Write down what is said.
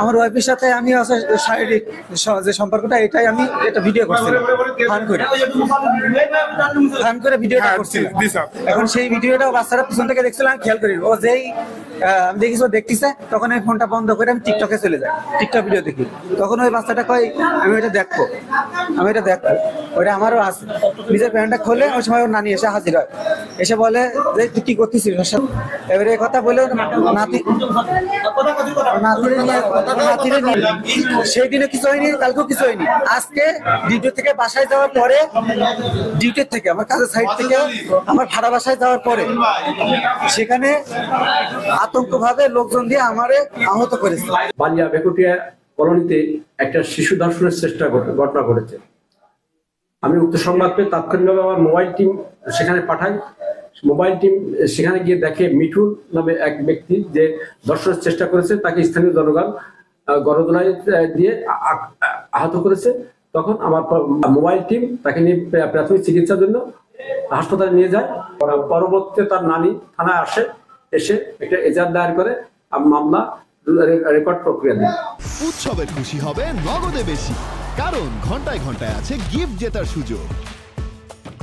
আমার ওয়াইফের সাথে আমি শারীরিক যে সম্পর্কটা এটাই আমি এটা ভিডিও করছিলাম ফান করে ভিডিওটা করছিলাম। এখন সেই ভিডিওটা বাচ্চারা পিছন থেকে দেখছিলাম, খেয়াল করি ও যেই আমি দেখিস ও দেখতেছে, তখন আমি ফোনটা বন্ধ করে আমি টিকটকে চলে যাই, টিকটক ভিডিও দেখি। তখন ওই বাচ্চাটা কয় আমি এটা দেখবো, আমি এটা দেখবো, ওইটা আমারও আছে। নিজের প্যান্টটা খোলে, ওই সময় ওর নানি এসে হাজির হয়, এসে বলে যে তুই কি করতেছিস। এবারে এই কথা বলে সেই দিনে কিছু হয়নি, কালকেও কিছু হয়নি। আজকে ডিউটি থেকে বাসায় যাওয়ার পরে, ডিউটির থেকে আমার কাজের সাইড থেকে আমার ভাড়া বাসায় যাওয়ার পরে সেখানে আতঙ্কভাবে লোকজন দিয়ে আমারে আহত করেছে। বালিয়া বেকুটিয়া কলোনিতে একটা শিশু ধর্ষণের ঘটনা ঘটেছে। আমি উক্ত সংবাদ পেয়ে তাৎক্ষণিকভাবে আমার মোবাইল টিম সেখানে পাঠাই। মোবাইল টিম সেখানে গিয়ে দেখে মিঠুন নামে এক ব্যক্তি যে ধর্ষণের চেষ্টা করেছে, তাকে স্থানীয় জনগণ গণধোলাই দিয়ে আহত করেছে। তখন আমার মোবাইল টিম তাকে নিয়ে প্রাথমিক চিকিৎসার জন্য হাসপাতালে নিয়ে যায়। পরবর্তীতে তার নানি থানায় এসে একটা এজাহার দায়ের করে মামলা রেকর্ড প্রক্রিয়া দেয়। উৎসবে খুশি হবে নগদে বেশি, কারণ ঘন্টায় ঘন্টায় আছে গিফট জেতার সুযোগ।